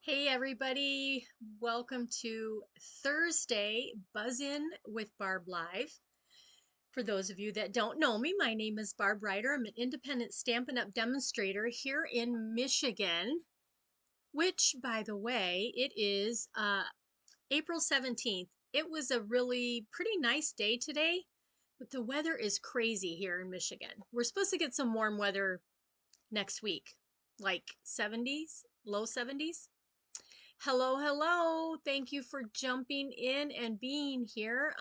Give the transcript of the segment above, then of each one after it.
Hey everybody, welcome to Thursday Buzz In with Barb Live. For those of you that don't know me, my name is Barb Ryder. I'm an independent Stampin' Up! Demonstrator here in Michigan, which, by the way, it is April 17th. It was a really pretty nice day today, but the weather is crazy here in Michigan. We're supposed to get some warm weather next week, like 70s, low 70s. Hello, hello. Thank you for jumping in and being here.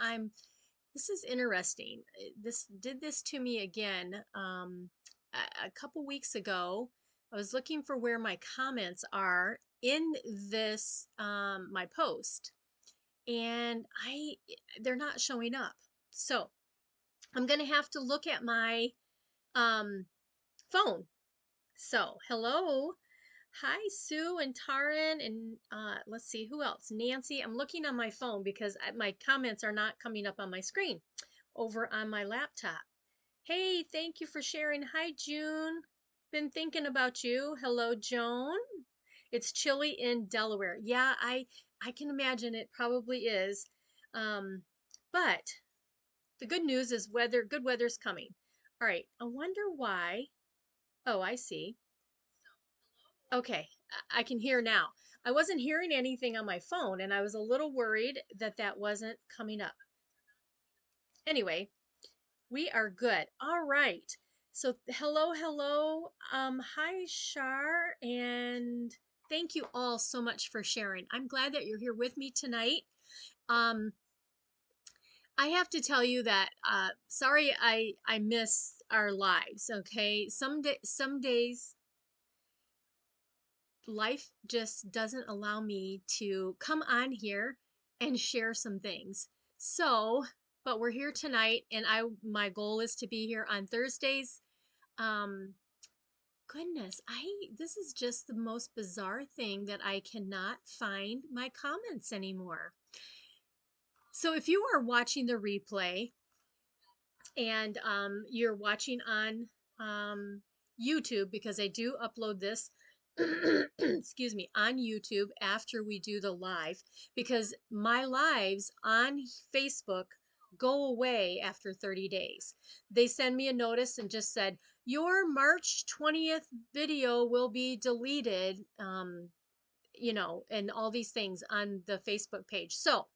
This is interesting. This did this to me again. A couple weeks ago, I was looking for where my comments are in this my post, and they're not showing up. So I'm gonna have to look at my um phone. So hello. Hi, Sue and Taran, and let's see who else. Nancy. I'm looking on my phone because my comments are not coming up on my screen over on my laptop. Hey, thank you for sharing. Hi, June. Been thinking about you. Hello, Joan. It's chilly in Delaware. Yeah, I can imagine it probably is. Um, but the good news is good weather's coming. All right, I wonder why. Oh, I see. Okay, I can hear now. I wasn't hearing anything on my phone, and I was a little worried that that wasn't coming up. Anyway, we are good. All right. So hello, hello. Hi, Shar, and thank you all so much for sharing. I'm glad that you're here with me tonight. Um, I have to tell you that sorry I miss our lives. Okay, some days life just doesn't allow me to come on here and share some things. So, but we're here tonight, and my goal is to be here on Thursdays. Um, Goodness, this is just the most bizarre thing that I cannot find my comments anymore. So if you are watching the replay and you're watching on YouTube, because I do upload this, excuse me, on YouTube after we do the live, because my lives on Facebook go away after 30 days. They send me a notice and just said, your March 20th video will be deleted, and all these things on the Facebook page. So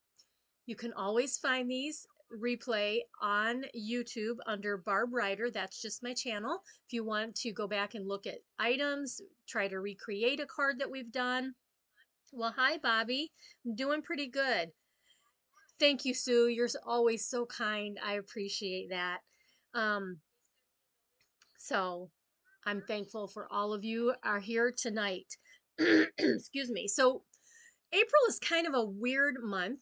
you can always find these replay on YouTube under Barb Ryder. That's just my channel. If you want to go back and look at items, try to recreate a card that we've done. Well, hi, Bobby. I'm doing pretty good. Thank you, Sue. You're always so kind. I appreciate that. Um, so I'm thankful for all of you are here tonight. Excuse me. So April is kind of a weird month.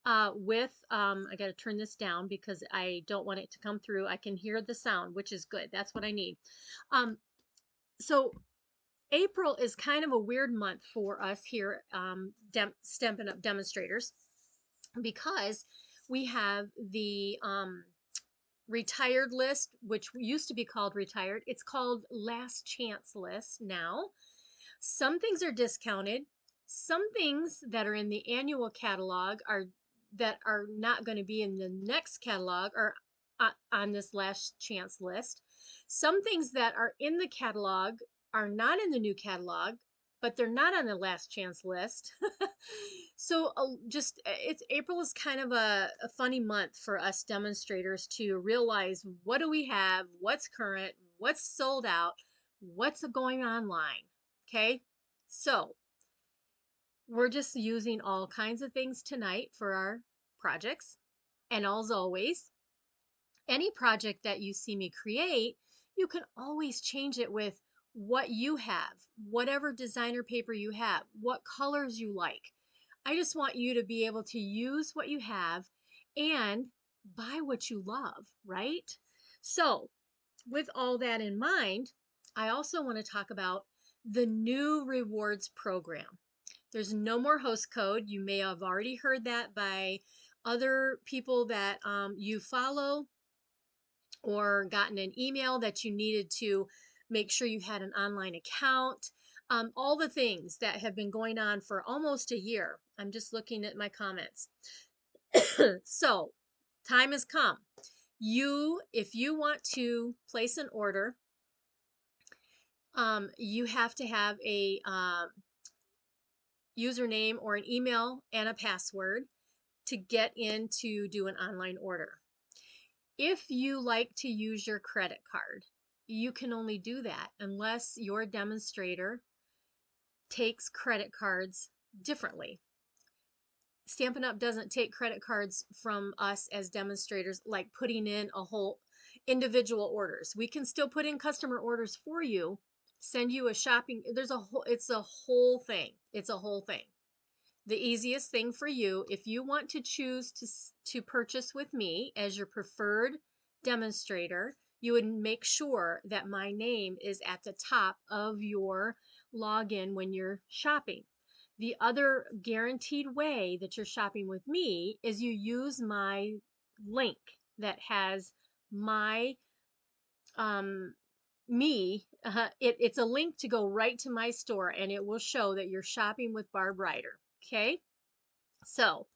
I got to turn this down because I don't want it to come through. I can hear the sound, which is good. That's what I need. Um, so April is kind of a weird month for us here, Stampin' Up! Demonstrators, because we have the retired list, which used to be called retired. It's called last chance list now. Some things are discounted. Some things that are in the annual catalog are not going to be in the next catalog or on this last chance list. Some things that are in the catalog are not in the new catalog, but they're not on the last chance list. So just it's April is kind of a funny month for us demonstrators to realize, what do we have, what's current, what's sold out, what's going online. Okay, so we're just using all kinds of things tonight for our projects. And as always, any project that you see me create, you can always change it with what you have, whatever designer paper you have, what colors you like. I just want you to be able to use what you have and buy what you love, right? So, with all that in mind, I also want to talk about the new rewards program. There's no more host code. You may have already heard that by other people that you follow, or gotten an email that you needed to make sure you had an online account. all the things that have been going on for almost a year. I'm just looking at my comments. So, time has come. If you want to place an order, you have to have a username or an email and a password to get in to do an online order. If you like to use your credit card, you can only do that unless your demonstrator takes credit cards differently. Stampin' Up! Doesn't take credit cards from us as demonstrators, like putting in a whole individual orders. We can still put in customer orders for you, send you a shopping, it's a whole thing. It's a whole thing. The easiest thing for you, if you want to choose to purchase with me as your preferred demonstrator, you would make sure that my name is at the top of your login when you're shopping. The other guaranteed way that you're shopping with me is you use my link that has my it's a link to go right to my store, and it will show that you're shopping with Barb Ryder. Okay, so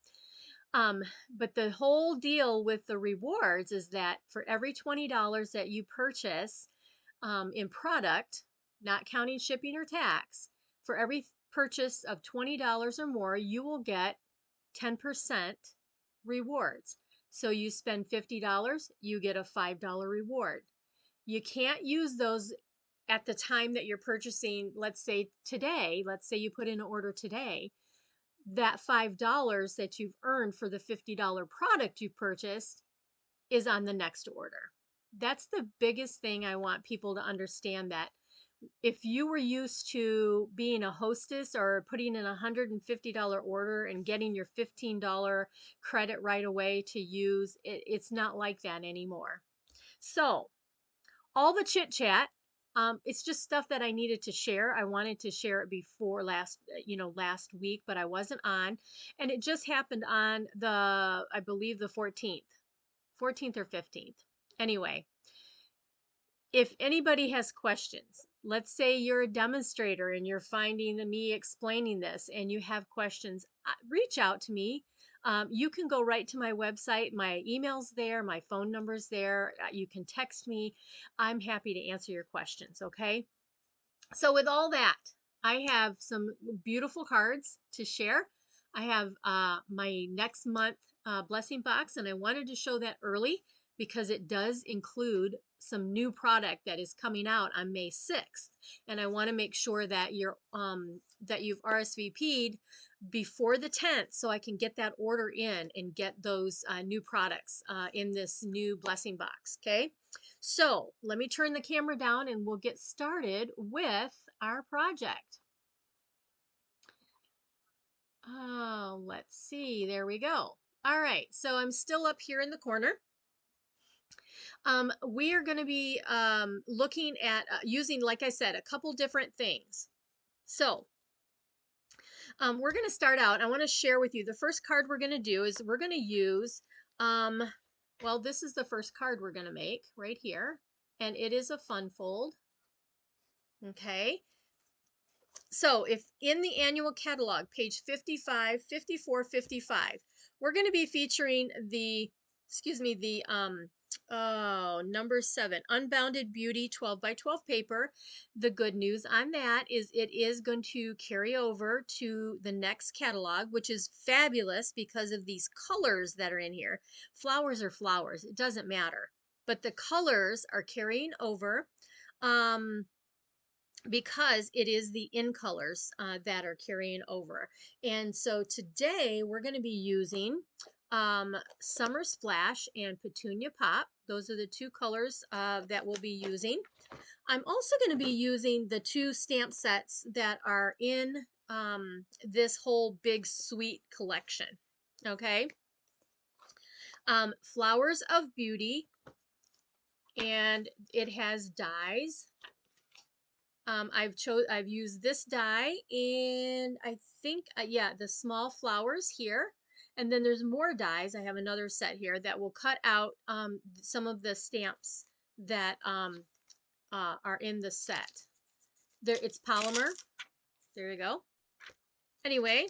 but the whole deal with the rewards is that for every $20 that you purchase in product, not counting shipping or tax, for every purchase of $20 or more, you will get 10% rewards. So you spend $50, you get a $5 reward. You can't use those at the time that you're purchasing. Let's say today, let's say you put in an order today, that $5 that you've earned for the $50 product you purchased is on the next order. That's the biggest thing I want people to understand, that if you were used to being a hostess or putting in a $150 order and getting your $15 credit right away to use, it's not like that anymore. So all the chit chat, it's just stuff that I needed to share. I wanted to share it before last week, but I wasn't on, and it just happened on I believe the 14th or 15th. Anyway, if anybody has questions, let's say you're a demonstrator and you're finding me explaining this and you have questions, reach out to me. You can go right to my website. My email's there, my phone number's there. You can text me. I'm happy to answer your questions, okay? So with all that, I have some beautiful cards to share. I have my next month blessing box, and I wanted to show that early because it does include some new product that is coming out on May 6th. And I want to make sure that you've RSVP'd before the 10th so I can get that order in and get those new products in this new blessing box, okay? So let me turn the camera down and we'll get started with our project. Oh, let's see. There we go. All right. So I'm still up here in the corner. We are going to be looking at using, like I said, a couple different things. So we're going to start out. I want to share with you the first card we're going to do is we're going to use, well, this is the first card we're going to make right here. And it is a fun fold. Okay. So if in the annual catalog, page 55, 54, 55, we're going to be featuring the number 7, Unbounded Beauty 12 by 12 paper. The good news on that is it is going to carry over to the next catalog, which is fabulous because of these colors that are in here. Flowers are flowers. It doesn't matter. But the colors are carrying over. Because it is the in colors that are carrying over. And so today we're going to be using Summer Splash and Petunia Pop. Those are the two colors that we'll be using. I'm also going to be using the two stamp sets that are in this whole big sweet collection. Okay. Flowers of Beauty, and it has dies. I've used this die, and I think yeah, the small flowers here, and then there's more dies. I have another set here that will cut out some of the stamps that are in the set. There, it's polymer. There you go. Anyway,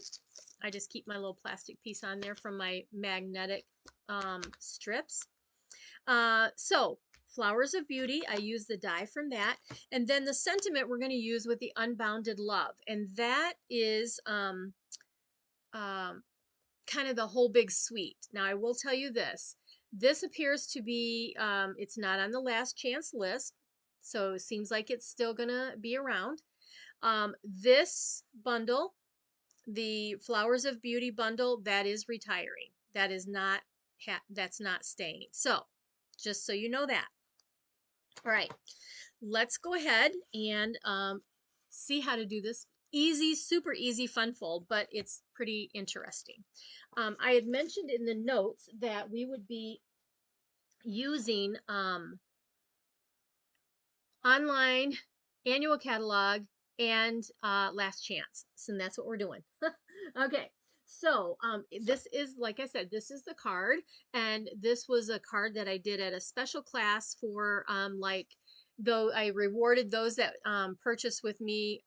I just keep my little plastic piece on there from my magnetic strips. So Flowers of Beauty, I use the die from that. And then the sentiment we're going to use with the Unbounded Love. And that is kind of the whole big suite. Now, I will tell you this. This appears to be, it's not on the last chance list. So it seems like it's still going to be around. This bundle, the Flowers of Beauty bundle, that is retiring. That is not, that's not staying. So just so you know that. All right, let's go ahead and see how to do this. Easy, super easy fun fold, but it's pretty interesting. I had mentioned in the notes that we would be using online, annual catalog, and last chance. So that's what we're doing. Okay. So this is, like I said, this is the card, and this was a card that I did at a special class for though I rewarded those that purchased with me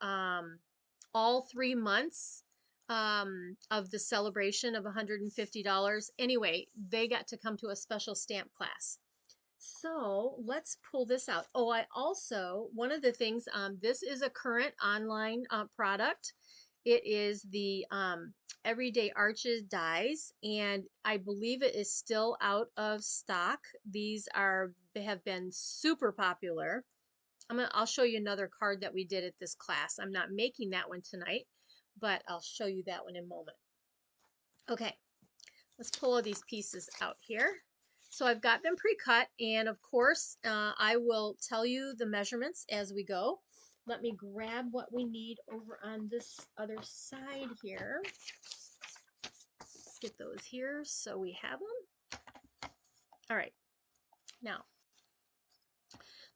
all 3 months of the celebration of $150. Anyway, they got to come to a special stamp class. So let's pull this out. Oh, I also, one of the things, this is a current online product. It is the Everyday Arches dies, and I believe it is still out of stock. These have been super popular. I'll show you another card that we did at this class. I'm not making that one tonight, but I'll show you that one in a moment. Okay, let's pull all these pieces out here. So I've got them pre-cut, and of course, I will tell you the measurements as we go. Let me grab what we need over on this other side here. Let's get those here so we have them. All right, now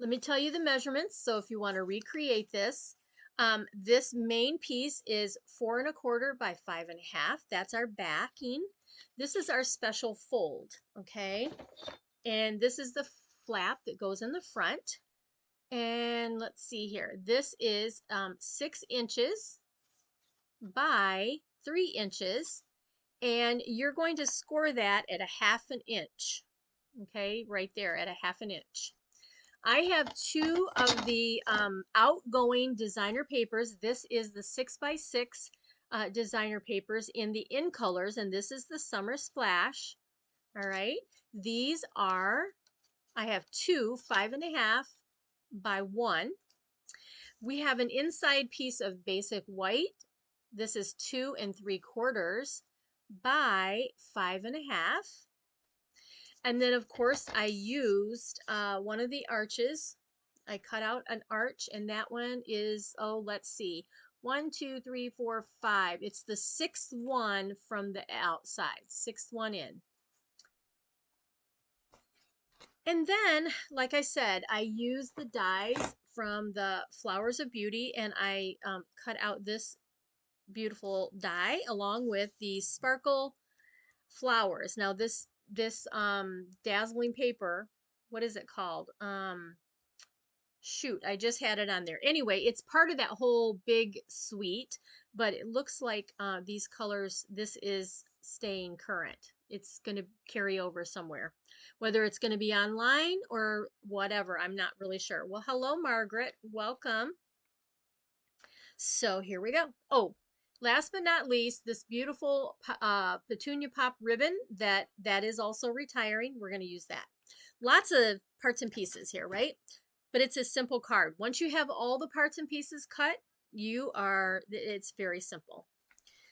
let me tell you the measurements. So if you want to recreate this, this main piece is 4 1/4 by 5 1/2. That's our backing. This is our special fold, okay? And this is the flap that goes in the front. And let's see here. This is 6 inches by 3 inches. And you're going to score that at a 1/2 inch. Okay, right there at a 1/2 inch. I have 2 of the outgoing designer papers. This is the 6x6 designer papers in the in colors, and this is the Summer Splash. All right, these are, I have 2 5 1/2 by 1. We have an inside piece of basic white. This is 2 3/4 by 5 1/2. And then, of course, I used one of the arches. I cut out an arch, and that one is, oh, let's see, 1, 2, 3, 4, 5. It's the 6th one from the outside, 6th one in. And then, like I said, I used the dies from the Flowers of Beauty, and I cut out this beautiful die along with the sparkle flowers. Now this dazzling paper, what is it called? Shoot, I just had it on there. Anyway, it's part of that whole big suite, but it looks like these colors, this is staying current. It's going to carry over somewhere. Whether it's going to be online or whatever, I'm not really sure. Well, hello, Margaret. Welcome. So here we go. Oh, last but not least, this beautiful Petunia Pop ribbon that is also retiring. We're going to use that. Lots of parts and pieces here, right? But it's a simple card. Once you have all the parts and pieces cut, it's very simple.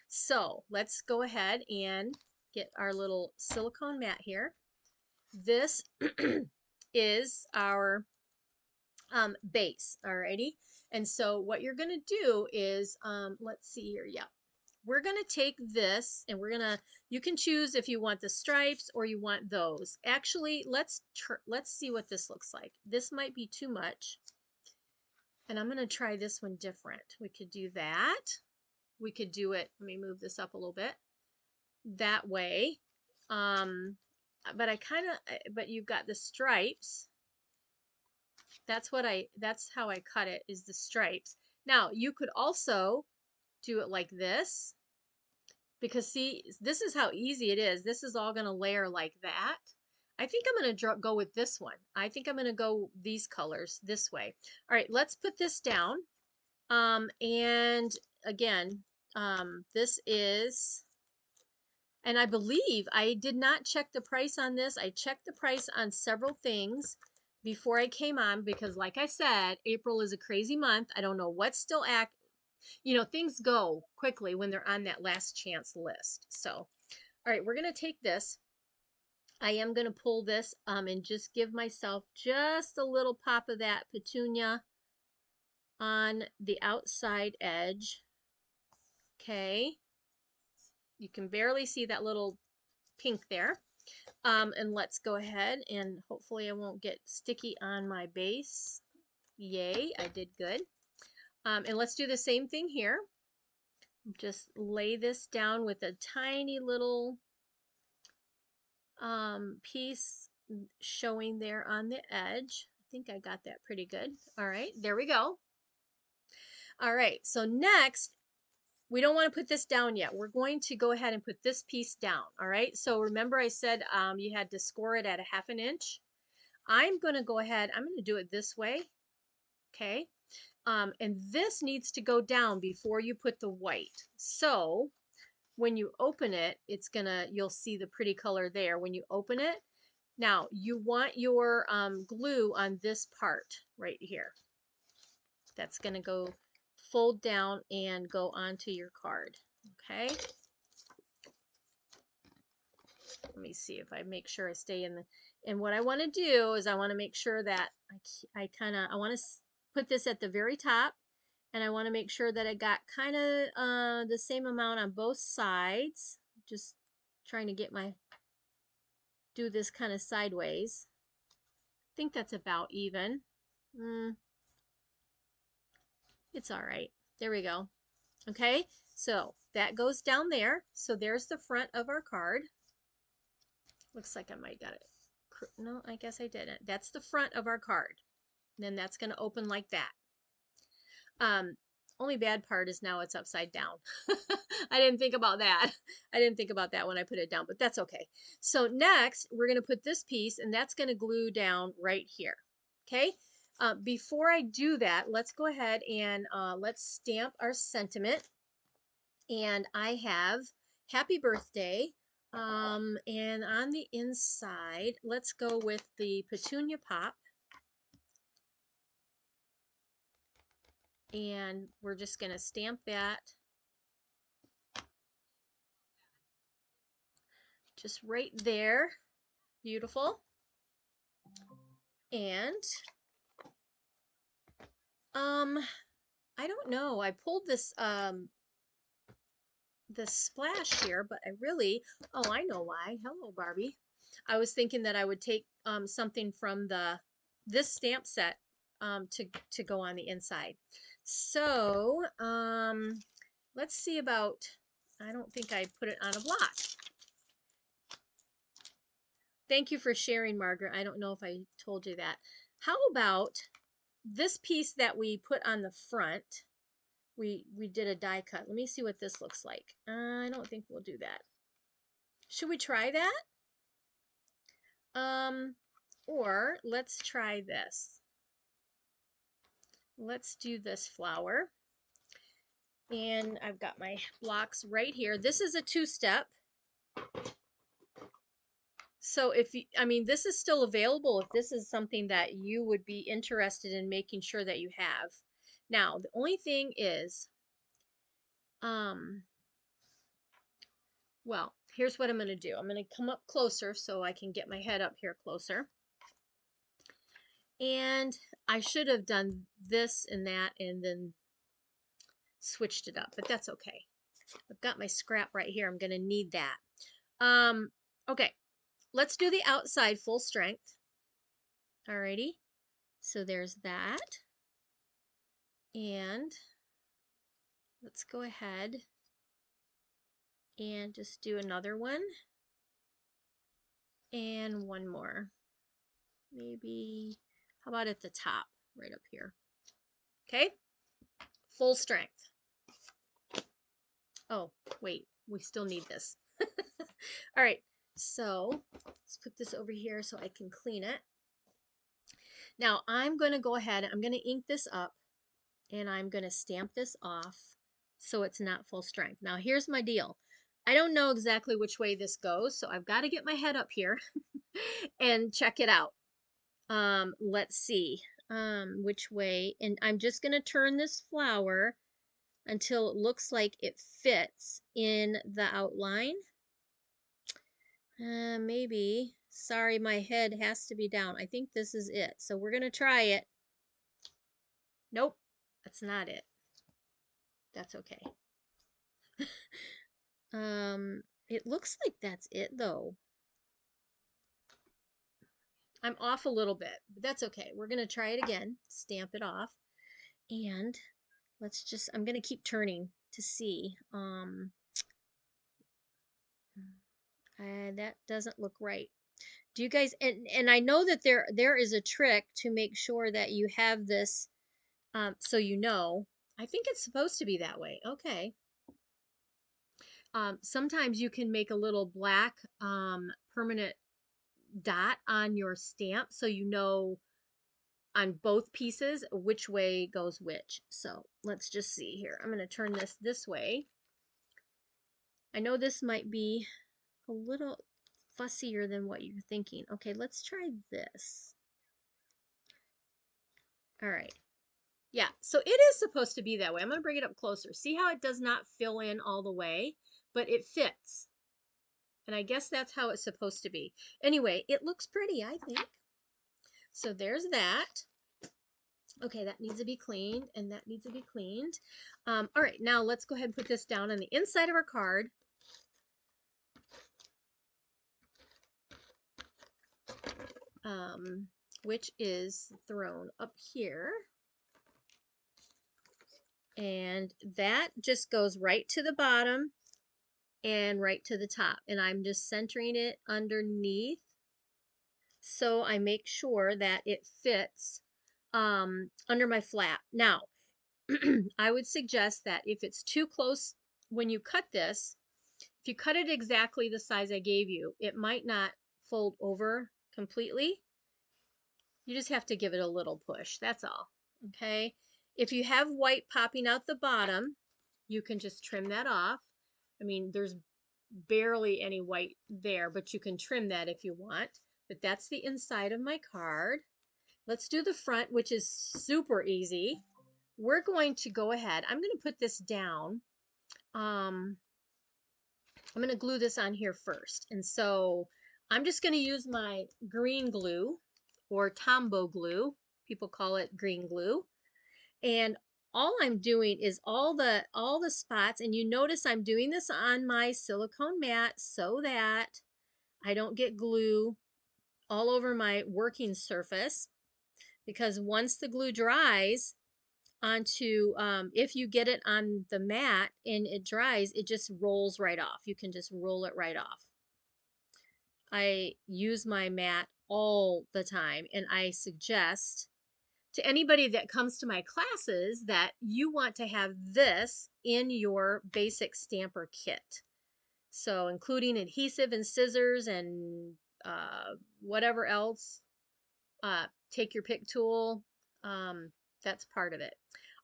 So let's go ahead and get our little silicone mat here. This is our base, alrighty? And so what you're going to do is, let's see here, yeah. We're going to take this, and you can choose if you want the stripes or you want those. Actually, let's see what this looks like. This might be too much, and I'm going to try this one different. We could do that. We could do it, let me move this up a little bit, that way. But you've got the stripes. That's how I cut it, is the stripes. Now you could also do it like this, because see, this is how easy it is. This is all going to layer like that. I think I'm going to go with this one. I think I'm going to go these colors this way. All right, let's put this down. And again, this is, and I believe I did not check the price on this. I checked the price on several things before I came on because, like I said, April is a crazy month. I don't know what's still active. You know, things go quickly when they're on that last chance list. So, all right, we're going to take this. I am going to pull this and just give myself just a little pop of that petunia on the outside edge. Okay. You can barely see that little pink there. And let's go ahead and hopefully I won't get sticky on my base. Yay, I did good. And let's do the same thing here. Just lay this down with a tiny little piece showing there on the edge. I think I got that pretty good. All right, there we go. All right, so next, we don't want to put this down yet. We're going to go ahead and put this piece down. All right, so remember I said you had to score it at a 1/2 inch. I'm going to go ahead, I'm going to do it this way. Okay, and this needs to go down before you put the white. So when you open it, you'll see the pretty color there. When you open it, now you want your glue on this part right here. That's going to go fold down and go onto your card. Okay. Let me see if I make sure I stay in the, and what I want to do is I want to make sure that I want to put this at the very top, and I want to make sure that I got kind of the same amount on both sides. Just trying to do this kind of sideways. I think that's about even. It's all right. There we go. Okay, so that goes down there. So there's the front of our card. Looks like I might got it. No, I guess I didn't. That's the front of our card. And then that's going to open like that. Only bad part is now it's upside down. I didn't think about that. I didn't think about that when I put it down, but that's okay. So next, we're going to put this piece, and that's going to glue down right here. Okay. Before I do that, let's go ahead and let's stamp our sentiment. And I have happy birthday. And on the inside, let's go with the petunia pop. And we're just going to stamp that just right there. Beautiful. And I don't know. I pulled this splash here, but oh, I know why. Hello, Barbie. I was thinking that I would take something from this stamp set to go on the inside. So let's see about, I don't think I put it on a block. Thank you for sharing, Margaret. I don't know if I told you that. How about this piece that we put on the front? We did a die cut. Let me see what this looks like. I don't think we'll do that. Should we try that? Or let's try this. Let's do this flower. And I've got my blocks right here. This is a 2-step. So this is still available if this is something that you would be interested in making sure that you have. Now, the only thing is, well, here's what I'm going to do. I'm going to come up closer so I can get my head up here closer. And I should have done this and that and then switched it up, but that's okay. I've got my scrap right here. I'm going to need that. Okay, let's do the outside full strength. Alrighty, so there's that. And let's go ahead and just do another one. And one more. Maybe, how about at the top, right up here? Okay, full strength. Oh, wait, we still need this. All right, so let's put this over here so I can clean it. Now I'm going to go ahead, I'm going to ink this up, and I'm going to stamp this off so it's not full strength. Now here's my deal. I don't know exactly which way this goes, so I've got to get my head up here and check it out. Let's see which way, and I'm just going to turn this flower until it looks like it fits in the outline. Maybe. Sorry, my head has to be down. I think this is it. So we're going to try it. Nope, that's not it. That's okay. It looks like that's it though. I'm off a little bit, but that's okay. We're going to try it again. Stamp it off. And let's just, I'm going to keep turning to see. That doesn't look right. Do you guys, and I know that there is a trick to make sure that you have this, so you know. I think it's supposed to be that way. Okay. Sometimes you can make a little black permanent dot on your stamp so you know on both pieces which way goes which. So let's just see here. I'm going to turn this way. I know this might be a little fussier than what you're thinking. Okay, let's try this. All right. Yeah, so it is supposed to be that way. I'm going to bring it up closer. See how it does not fill in all the way, but it fits. And I guess that's how it's supposed to be. Anyway, it looks pretty, I think. So there's that. Okay, that needs to be cleaned, and that needs to be cleaned. All right, now let's go ahead and put this down on the inside of our card. Which is thrown up here. And that just goes right to the bottom and right to the top. And I'm just centering it underneath so I make sure that it fits under my flap. Now, I would suggest that if it's too close when you cut this, if you cut it exactly the size I gave you, it might not fold over completely. You just have to give it a little push. That's all. Okay. If you have white popping out the bottom, you can just trim that off. I mean, there's barely any white there, but you can trim that if you want. But that's the inside of my card. Let's do the front, which is super easy. We're going to go ahead. I'm going to put this down. I'm going to glue this on here first. And so I'm just going to use my green glue or Tombow glue. People call it green glue. And all I'm doing is all the spots, and you notice I'm doing this on my silicone mat so that I don't get glue all over my working surface, because once the glue dries onto, if you get it on the mat and it dries, it just rolls right off. You can just roll it right off. I use my mat all the time, and I suggest to anybody that comes to my classes that you want to have this in your basic stamper kit. So including adhesive and scissors and whatever else, take your pick tool. That's part of it.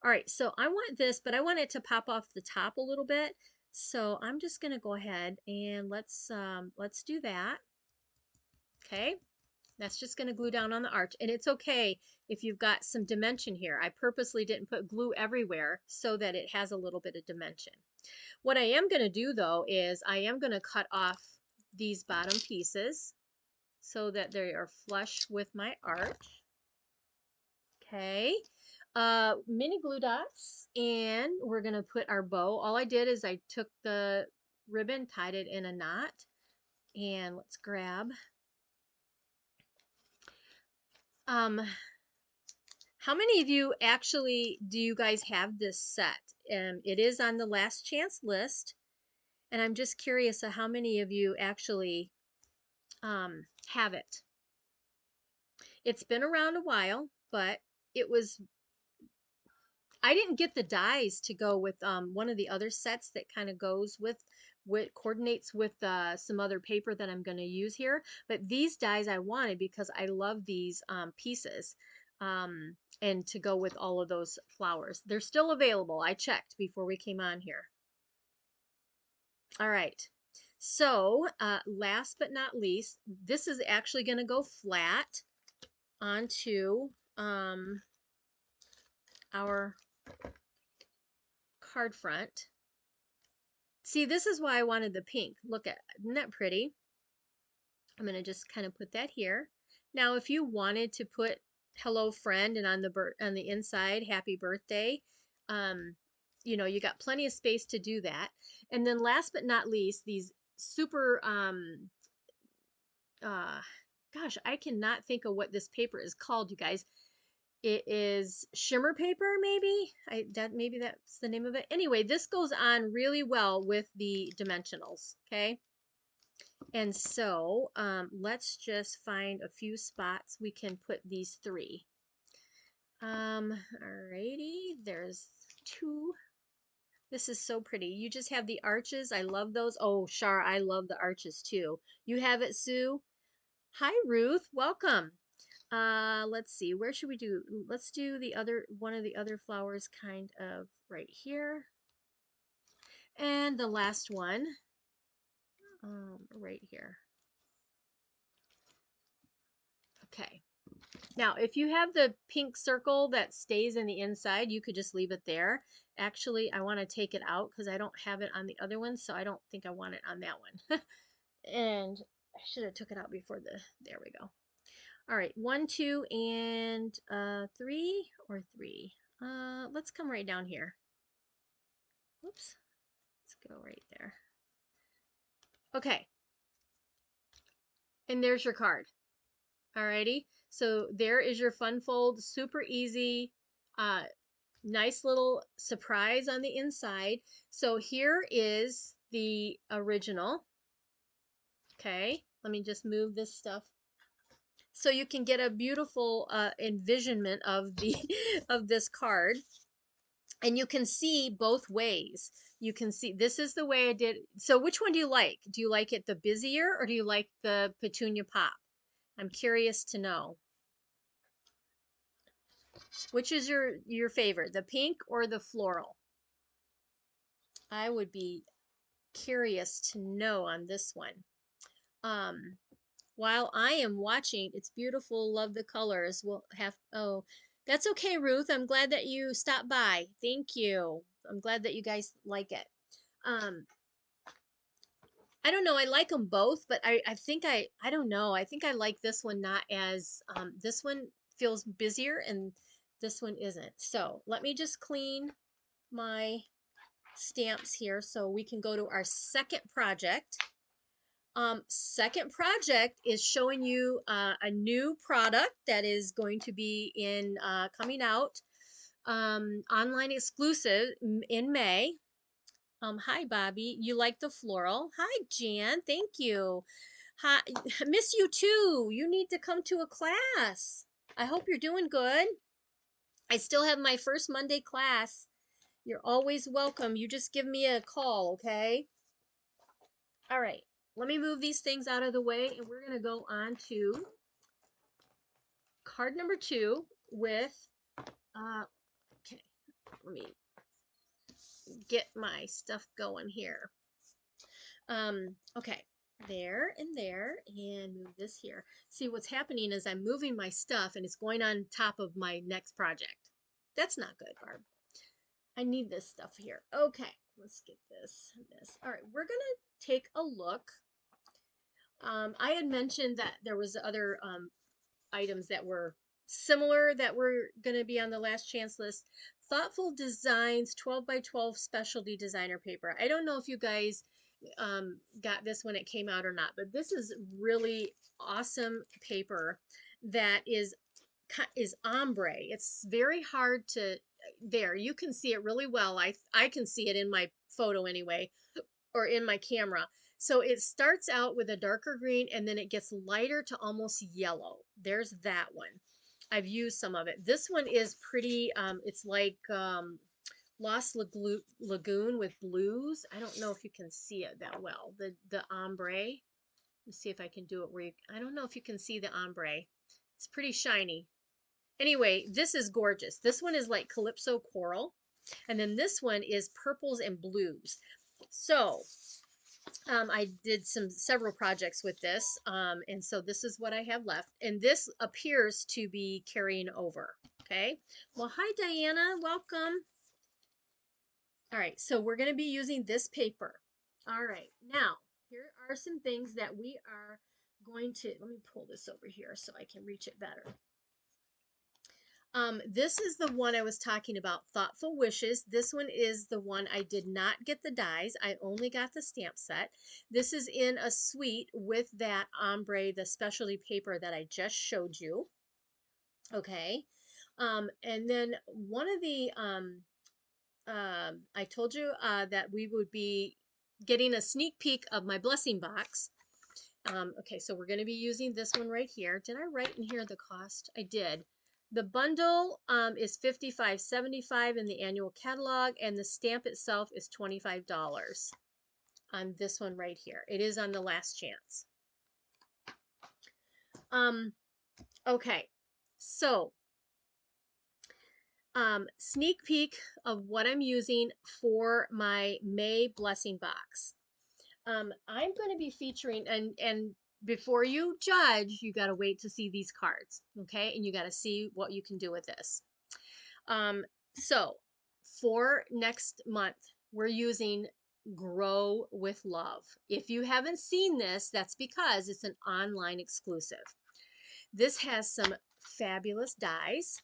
All right, so I want this, but I want it to pop off the top a little bit. So I'm just going to go ahead and let's do that. Okay. That's just going to glue down on the arch. And it's okay if you've got some dimension here. I purposely didn't put glue everywhere so that it has a little bit of dimension. What I am going to do though is I am going to cut off these bottom pieces so that they are flush with my arch. Okay. Mini glue dots, and we're going to put our bow. All I did is I took the ribbon, tied it in a knot, and let's grab how many of you actually do you guys have this set? It is on the last chance list, and I'm just curious of how many of you actually have it. It's been around a while, but it was I didn't get the dies to go with one of the other sets that kind of goes with coordinates with some other paper that I'm going to use here. But these dies I wanted because I love these pieces and to go with all of those flowers. They're still available. I checked before we came on here. All right. So last but not least, this is actually going to go flat onto our card front. See, this is why I wanted the pink. Look at, isn't that pretty? I'm going to just kind of put that here. Now, if you wanted to put hello friend and on the inside happy birthday, you know, you got plenty of space to do that. And then last but not least, these super uh gosh, I cannot think of what this paper is called, you guys. It is shimmer paper, maybe. Maybe that's the name of it. Anyway, this goes on really well with the dimensionals, okay? And so let's just find a few spots we can put these three. Alrighty, there's two. This is so pretty. You just have the arches. I love those. Oh, Shar, I love the arches too. You have it, Sue? Hi, Ruth. Welcome. Let's see. Where should we do? Let's do the other one of the other flowers kind of right here. And the last one right here. Okay. Now, if you have the pink circle that stays in the inside, you could just leave it there. Actually, I want to take it out because I don't have it on the other one, so I don't think I want it on that one. And I should have took it out before there we go. All right, 1, 2, and 3 or 3. Let's come right down here. Oops, let's go right there. Okay, and there's your card. Alrighty, so there is your fun fold, super easy, nice little surprise on the inside. So here is the original. Okay, let me just move this stuff so you can get a beautiful envisionment of the of this card. And you can see both ways. You can see this is the way I did. So which one do you like? Do you like it the busier or do you like the petunia pop? I'm curious to know. Which is your favorite, the pink or the floral? I would be curious to know on this one. While I am watching, it's beautiful, love the colors. We'll have, oh, that's okay, Ruth. I'm glad that you stopped by. Thank you. I'm glad that you guys like it. I don't know. I like them both, but I think I don't know. I think I like this one not as, this one feels busier and this one isn't. So let me just clean my stamps here so we can go to our second project. Second project is showing you a new product that is going to be in coming out online exclusive in May. Hi, Bobby. You like the floral? Hi, Jan. Thank you. Hi, miss you too. You need to come to a class. I hope you're doing good. I still have my first Monday class. You're always welcome. You just give me a call, okay? All right. Let me move these things out of the way, and we're going to go on to card number 2 with, okay, let me get my stuff going here. Okay, there and there, and move this here. See, what's happening is I'm moving my stuff, and it's going on top of my next project. That's not good, Barb. I need this stuff here. Okay, let's get this. All right, we're going to take a look. I had mentioned that there was other items that were similar that were going to be on the last chance list. Thoughtful Designs 12 by 12 specialty designer paper. I don't know if you guys got this when it came out or not, but this is really awesome paper that is ombre. It's very hard to, there, you can see it really well. I can see it in my photo anyway, or in my camera. So it starts out with a darker green and then it gets lighter to almost yellow. There's that one. I've used some of it. This one is pretty, it's like Lost Lagoon with blues. I don't know if you can see it that well. The ombre. Let's see if I can do it where you, I don't know if you can see the ombre. It's pretty shiny. Anyway, this is gorgeous. This one is like Calypso Coral. And then this one is purples and blues. So I did several projects with this. And so this is what I have left. And this appears to be carrying over. Okay. Well, hi, Diana. Welcome. All right. So we're going to be using this paper. All right. Now, here are some things that we are going to, let me pull this over here so I can reach it better. This is the one I was talking about, Thoughtful Wishes. This one is the one I did not get the dies. I only got the stamp set. This is in a suite with that ombre, the specialty paper that I just showed you. Okay. And then one of the, I told you that we would be getting a sneak peek of my blessing box. Okay, so we're going to be using this one right here. Did I write in here the cost? I did. The bundle is $55.75 in the annual catalog, and the stamp itself is $25 on this one right here. It is on the last chance. Okay, so sneak peek of what I'm using for my May blessing box. I'm going to be featuring, and before you judge, you got to wait to see these cards, okay? And you got to see what you can do with this. So for next month, we're using Grow with Love. If you haven't seen this, that's because it's an online exclusive. This has some fabulous dies.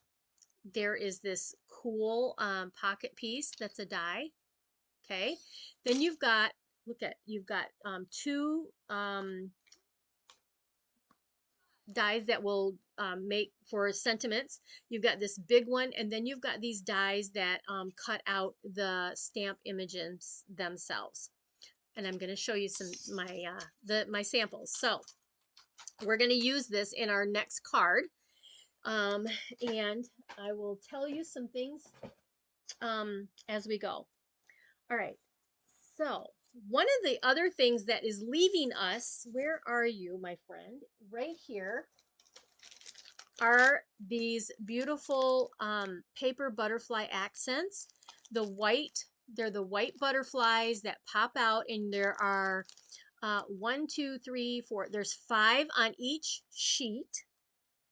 There is this cool pocket piece that's a die, okay? Then you've got, look at, you've got two dies that will make for sentiments. You've got this big one, and then you've got these dies that cut out the stamp images themselves. And I'm going to show you some my samples. So we're going to use this in our next card, and I will tell you some things as we go. All right. So one of the other things that is leaving us, where are you, my friend? Right here are these beautiful paper butterfly accents. The white, they're the white butterflies that pop out, and there are 1, 2, 3, 4, there's 5 on each sheet.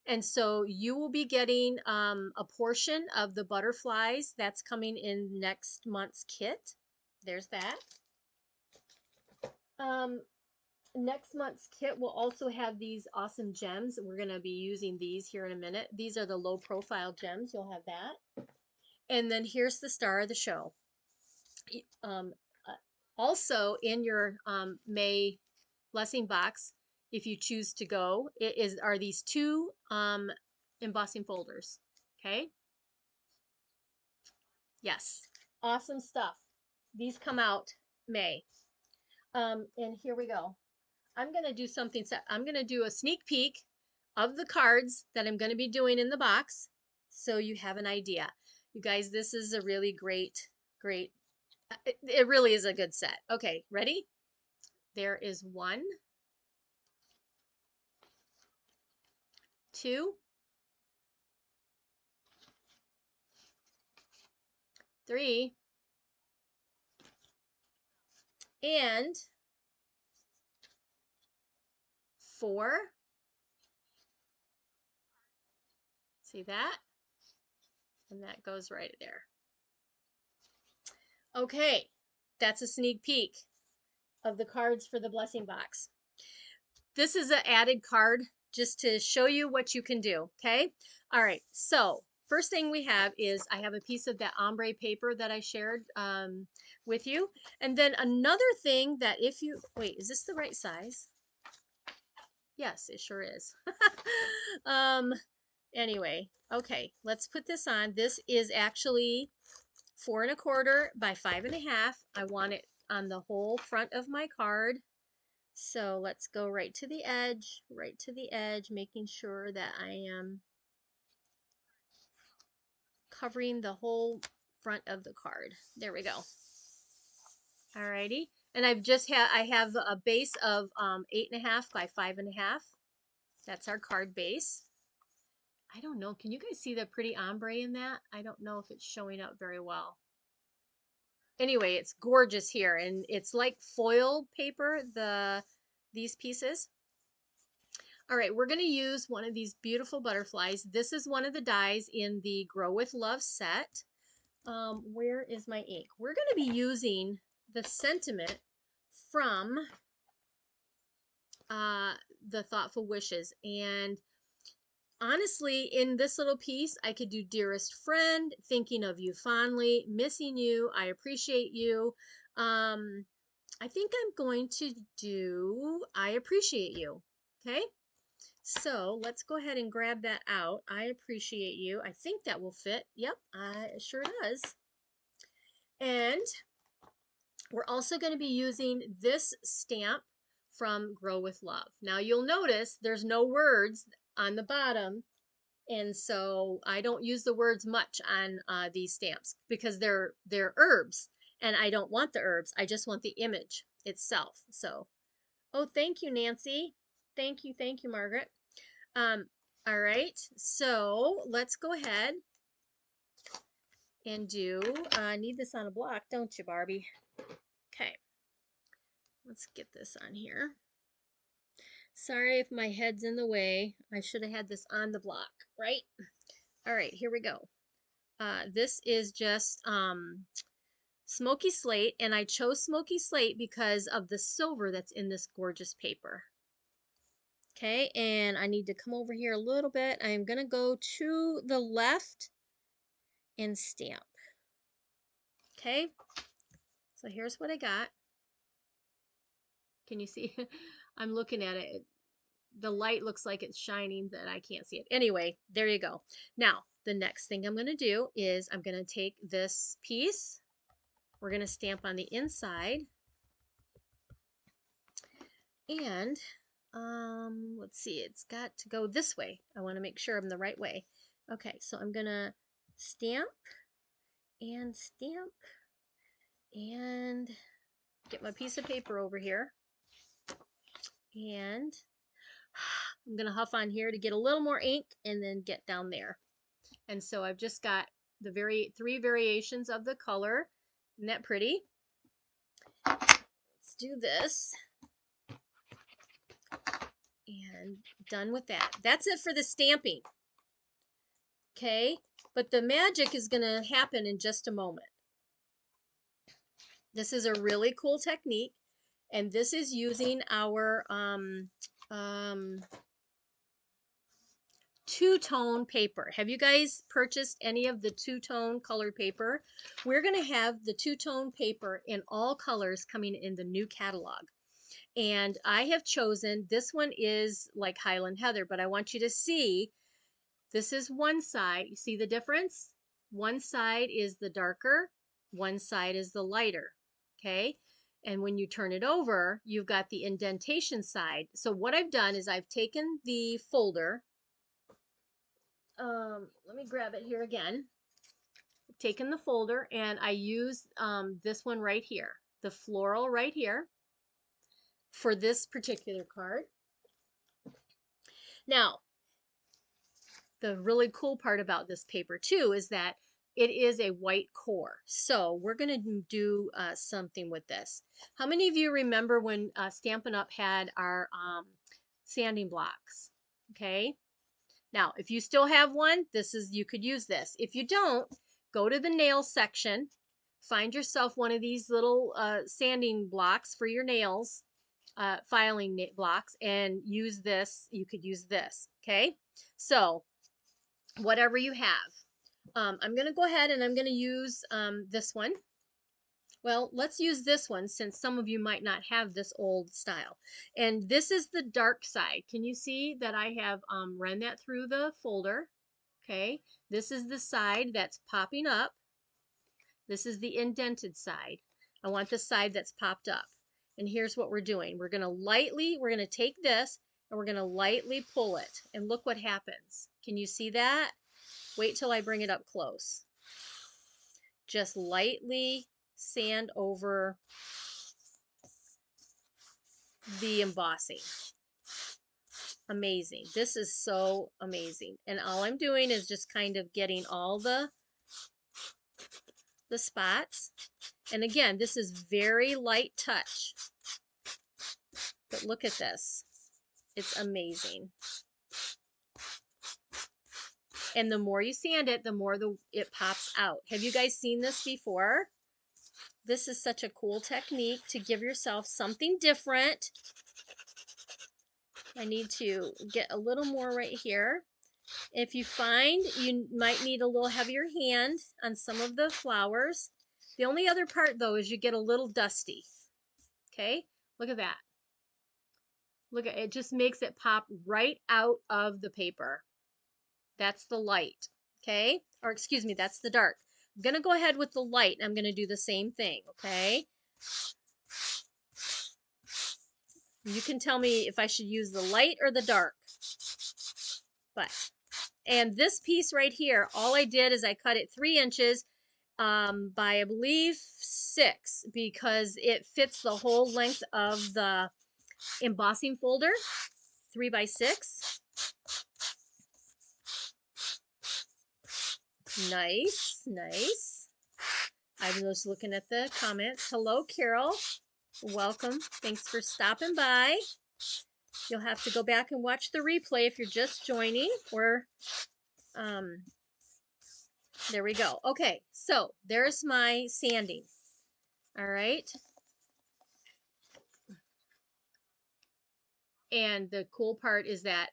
And so you will be getting a portion of the butterflies that's coming in next month's kit. There's that. Next month's kit will also have these awesome gems. We're going to be using these here in a minute. These are the low profile gems. You'll have that. And then here's the star of the show. Also in your May blessing box, if you choose to go, are these 2 embossing folders. Okay. Yes. Awesome stuff. These come out May. And here we go. I'm going to do something. I'm going to do a sneak peek of the cards that I'm going to be doing in the box so you have an idea. You guys, this is a really great, it really is a good set. Okay, ready? There is 1, 2, 3, and 4. See that? And that goes right there. Okay, that's a sneak peek of the cards for the blessing box. This is an added card just to show you what you can do, okay? All right, so first thing we have is I have a piece of that ombre paper that I shared with you. And then another thing that if you, wait, is this the right size? Yes, it sure is. Anyway, okay, let's put this on. This is actually 4 1/4 by 5 1/2. I want it on the whole front of my card. So let's go right to the edge, making sure that I am covering the whole front of the card. There we go. Alrighty. And I have a base of 8.5 by 5.5. That's our card base. I don't know. Can you guys see the pretty ombre in that? I don't know if it's showing up very well. Anyway, it's gorgeous here, and it's like foil paper, these pieces. All right, we're going to use one of these beautiful butterflies. This is one of the dies in the Grow with Love set. Where is my ink? We're going to be using the sentiment from the Thoughtful Wishes. And honestly, in this little piece, I could do Dearest Friend, Thinking of You Fondly, Missing You, I Appreciate You. I think I'm going to do I Appreciate You. Okay, so let's go ahead and grab that out. I Appreciate You. I think that will fit. Yep, it sure does. And we're also going to be using this stamp from Grow with Love. Now you'll notice there's no words on the bottom, and so I don't use the words much on these stamps because they're herbs, and I don't want the herbs. I just want the image itself. So, oh, thank you, Nancy. Thank you, Margaret. All right, so let's go ahead and do, need this on a block, don't you, Barbie? Okay, let's get this on here. Sorry if my head's in the way. I should have had this on the block, right? All right, here we go. This is just smoky slate, and I chose smoky slate because of the silver that's in this gorgeous paper. Okay, and I need to come over here a little bit. I'm going to go to the left and stamp. Okay, so here's what I got. Can you see? I'm looking at it. The light looks like it's shining, that I can't see it. Anyway, there you go. Now, the next thing I'm going to do is I'm going to take this piece. We're going to stamp on the inside. And let's see, it's got to go this way. I want to make sure I'm the right way. Okay, so I'm going to stamp and get my piece of paper over here. And I'm going to huff on here to get a little more ink and then get down there. And so I've just got the three variations of the color. Isn't that pretty? Let's do this. And done with that. That's it for the stamping. Okay, but the magic is going to happen in just a moment. This is a really cool technique, and this is using our two-tone paper. Have you guys purchased any of the two-tone colored paper? We're going to have the two-tone paper in all colors coming in the new catalog. And I have chosen, this one is like Highland Heather, but I want you to see, this is one side. You see the difference? One side is the darker, one side is the lighter, okay? And when you turn it over, you've got the indentation side. So what I've done is I've taken the folder, let me grab it here again. I've taken the folder and I used this one right here, the floral right here, for this particular card. Now, the really cool part about this paper too is that it is a white core. So we're going to do something with this. How many of you remember when Stampin' Up! Had our sanding blocks? Okay. Now, if you still have one, you could use this. If you don't, go to the nail section, find yourself one of these little sanding blocks for your nails, filing blocks, and use this. You could use this. Okay. So whatever you have. I'm going to go ahead and I'm going to use this one. Well, let's use this one since some of you might not have this old style. And this is the dark side. Can you see that I have run that through the folder? Okay, this is the side that's popping up. This is the indented side. I want the side that's popped up. And here's what we're doing. We're going to take this and we're going to lightly pull it. And look what happens. Can you see that? Wait till I bring it up close. just lightly sand over the embossing. Amazing. This is so amazing. And all I'm doing is just kind of getting all the spots. And again, this is very light touch. But look at this. It's amazing. And the more you sand it, the more it pops out. Have you guys seen this before? This is such a cool technique to give yourself something different. I need to get a little more right here. If you find you might need a little heavier hand on some of the flowers. The only other part though is you get a little dusty. Okay, look at that. Look at it, just makes it pop right out of the paper. That's the light, okay? Or excuse me, that's the dark. I'm gonna go ahead with the light. I'm gonna do the same thing, okay? You can tell me if I should use the light or the dark. And this piece right here, all I did is I cut it 3 inches by I believe 6 because it fits the whole length of the embossing folder. 3 by 6. Nice, nice. I'm just looking at the comments. Hello, Carol. Welcome. Thanks for stopping by. You'll have to go back and watch the replay if you're just joining, or there we go. Okay, so there's my sanding. All right. And the cool part is that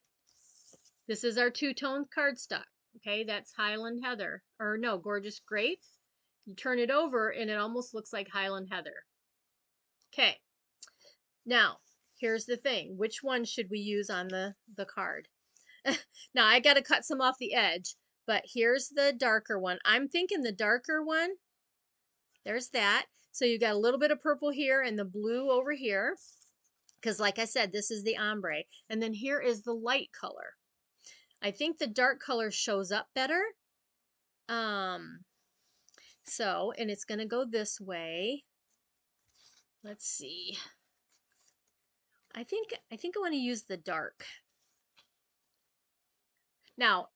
this is our 2-tone cardstock. Okay, that's Highland Heather, or no, Gorgeous Grape. You turn it over and it almost looks like Highland Heather. Okay, now here's the thing. Which one should we use on the card? Now I got to cut some off the edge, but here's the darker one. I'm thinking the darker one. There's that. So you got a little bit of purple here and the blue over here. Because like I said, this is the ombre. And then here is the light color. I think the dark color shows up better. So, and it's going to go this way. Let's see. I think I want to use the dark. Now,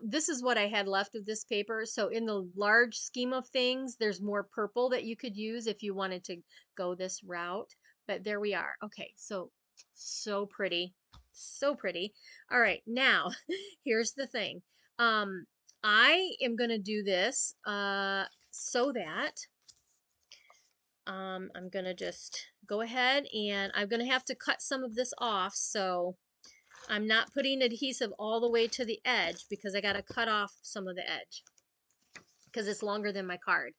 this is what I had left of this paper. So in the large scheme of things, there's more purple that you could use if you wanted to go this route. But there we are. Okay, so pretty. So pretty. All right, now here's the thing. I am going to do this so that I'm going to just go ahead and I'm going to have to cut some of this off. So I'm not putting adhesive all the way to the edge because I got to cut off some of the edge because it's longer than my card.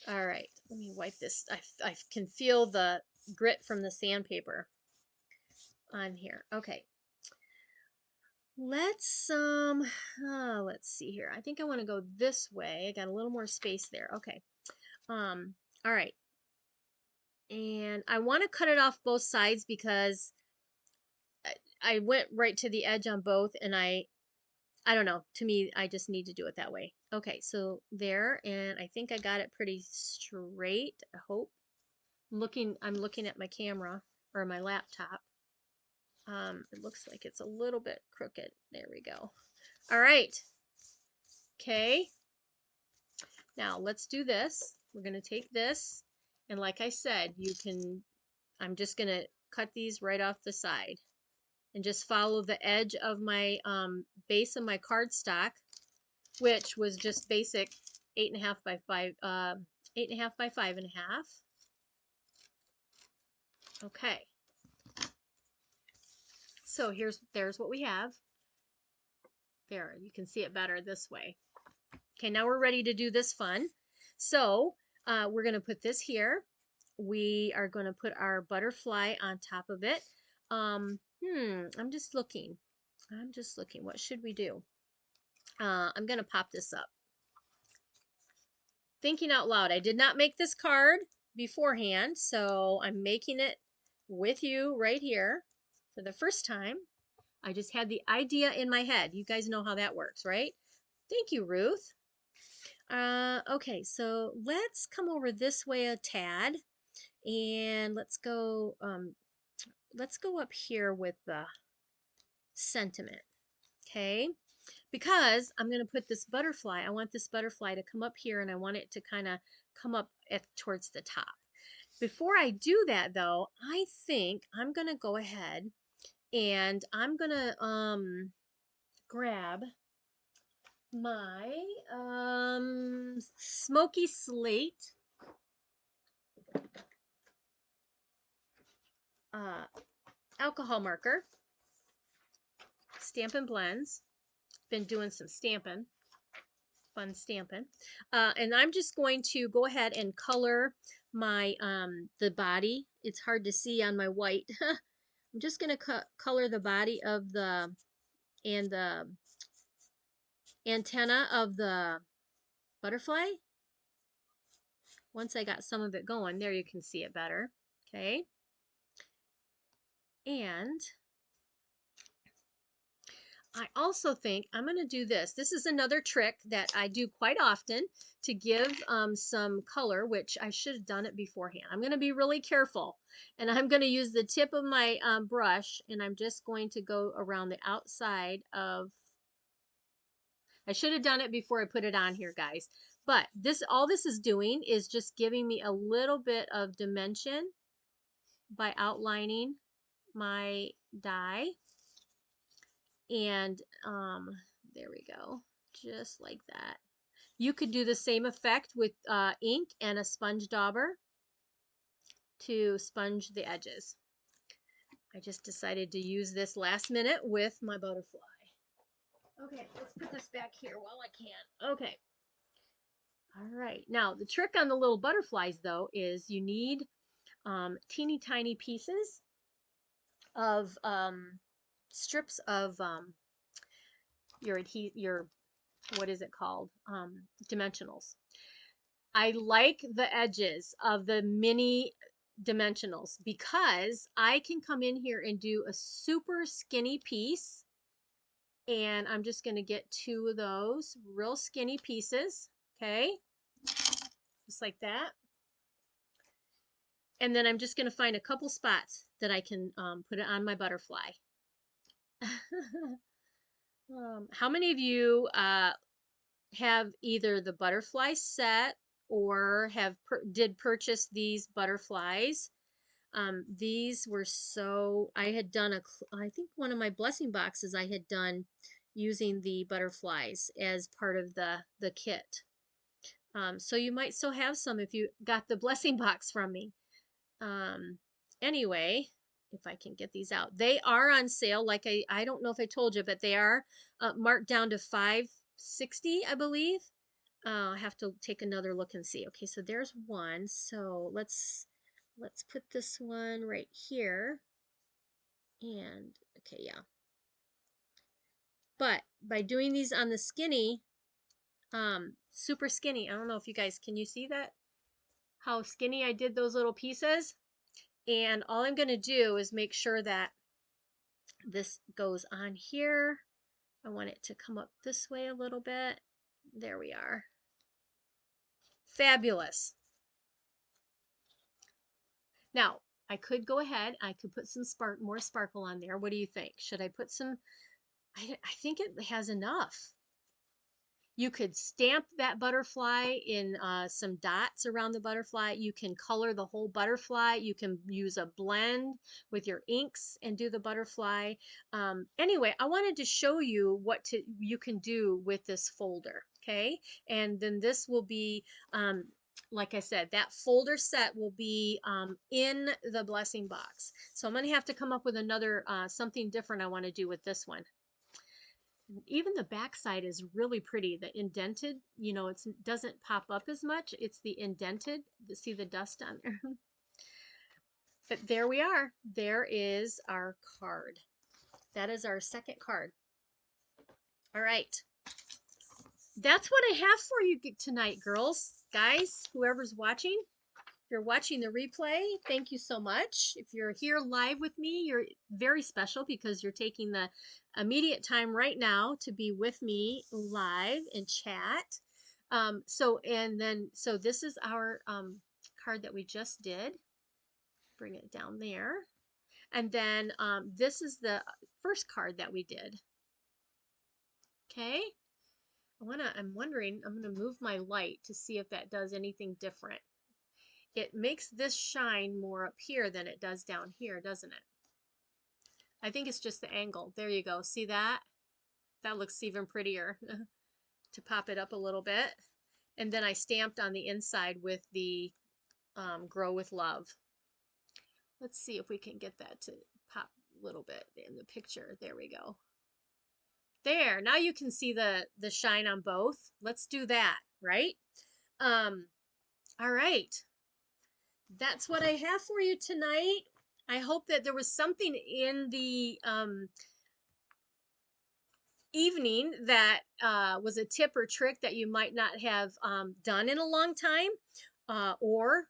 All right, let me wipe this. I can feel the grit from the sandpaper on here. Okay. Let's see here. I think I want to go this way. I got a little more space there. Okay. All right. And I want to cut it off both sides because I went right to the edge on both and I don't know. To me, I just need to do it that way. Okay, so there, and I think I got it pretty straight. I hope. I'm looking at my camera or my laptop. It looks like it's a little bit crooked. There we go. All right. Okay. Now let's do this. We're going to take this, and like I said, I'm just going to cut these right off the side and just follow the edge of my base of my cardstock, which was just basic 8.5 by 5, 8.5 by 5.5. Okay. So there's what we have. There, you can see it better this way. Okay, now we're ready to do this fun. So we're going to put this here. We are going to put our butterfly on top of it. I'm just looking. What should we do? I'm going to pop this up. Thinking out loud. I did not make this card beforehand, so I'm making it with you right here for the first time. I just had the idea in my head. You guys know how that works, right? Thank you, Ruth. Okay, so let's come over this way a tad, and let's go up here with the sentiment, okay? Because I'm going to put this butterfly, I want this butterfly to come up here, and I want it to kind of come up towards the top. Before I do that, though, I think I'm going to go ahead and I'm going to grab my smoky slate uh, alcohol marker, Stampin' Blends. Been doing some stamping, fun stamping. And I'm just going to go ahead and color my the body. It's hard to see on my white. I'm just going to color the body of the and the antenna of the butterfly. Once I got some of it going, there you can see it better. Okay. And I also think I'm going to do this. This is another trick that I do quite often to give some color, which I should have done it beforehand. I'm going to be really careful, and I'm going to use the tip of my brush, and I'm just going to go around the outside of. I should have done it before I put it on here, guys. But all this is doing is just giving me a little bit of dimension by outlining my die. And there we go, just like that. You could do the same effect with ink and a sponge dauber to sponge the edges. I just decided to use this last minute with my butterfly. Okay, let's put this back here while I can. Okay. All right. Now, the trick on the little butterflies, though, is you need teeny tiny pieces of strips of your what is it called? Dimensionals. I like the edges of the mini dimensionals because I can come in here and do a super skinny piece. And I'm just going to get 2 of those real skinny pieces. Okay. Just like that. And then I'm just going to find a couple spots that I can put it on my butterfly. How many of you have either the butterfly set or did purchase these butterflies? These were I had done I think one of my blessing boxes I had done using the butterflies as part of the kit. So you might still have some if you got the blessing box from me. Anyway, if I can get these out, they are on sale. Like I don't know if I told you, but they are marked down to $5.60, I believe. I have to take another look and see. Okay, so there's one. So let's put this one right here. And okay, yeah. But by doing these on the skinny, super skinny, I don't know if you guys, can you see that? How skinny I did those little pieces? And all I'm going to do is make sure that this goes on here. I want it to come up this way a little bit. There we are. Fabulous. Now, I could go ahead. I could put some more sparkle on there. What do you think? Should I put some? I think it has enough. You could stamp that butterfly in some dots around the butterfly. You can color the whole butterfly. You can use a blend with your inks and do the butterfly. Anyway, I wanted to show you what you can do with this folder, okay? And then this will be, like I said, that folder set will be in the blessing box. So I'm going to have to come up with another, something different I want to do with this one. Even the back side is really pretty. The indented, you know, it doesn't pop up as much. It's the indented. See the dust on there? But there we are. There is our card. That is our second card. All right. That's what I have for you tonight, girls, guys, whoever's watching. If you're watching the replay, thank you so much. If you're here live with me, you're very special because you're taking the immediate time right now to be with me live and chat. So this is our card that we just did. Bring it down there. And then this is the first card that we did. Okay. I'm wondering, I'm gonna move my light to see if that does anything different. It makes this shine more up here than it does down here, doesn't it? I think it's just the angle. There you go. See that? That looks even prettier to pop it up a little bit. And then I stamped on the inside with the Grow with Love. Let's see if we can get that to pop a little bit in the picture. There we go. There, now you can see the shine on both. Let's do that, right? All right. That's what I have for you tonight. I hope that there was something in the evening that was a tip or trick that you might not have done in a long time, or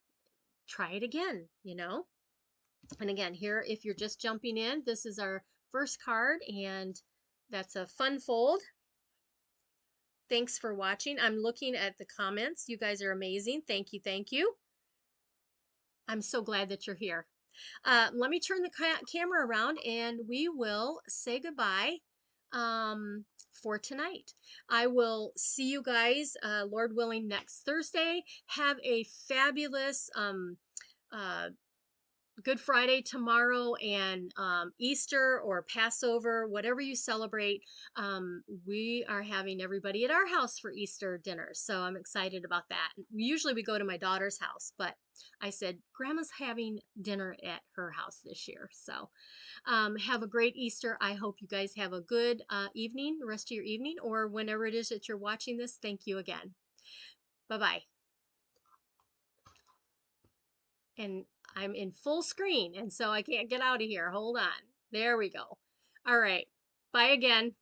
try it again, you know. And again, here, if you're just jumping in, this is our first card, and that's a fun fold. Thanks for watching. I'm looking at the comments. You guys are amazing. Thank you. Thank you. I'm so glad that you're here. Let me turn the camera around and we will say goodbye for tonight. I will see you guys, Lord willing, next Thursday. Have a fabulous Good Friday tomorrow, and Easter or Passover, whatever you celebrate. We are having everybody at our house for Easter dinner, so I'm excited about that. Usually we go to my daughter's house, but I said Grandma's having dinner at her house this year. So have a great Easter. I hope you guys have a good evening, the rest of your evening, or whenever it is that you're watching this. Thank you again. Bye-bye. And I'm in full screen, and so I can't get out of here. Hold on. There we go. All right. Bye again.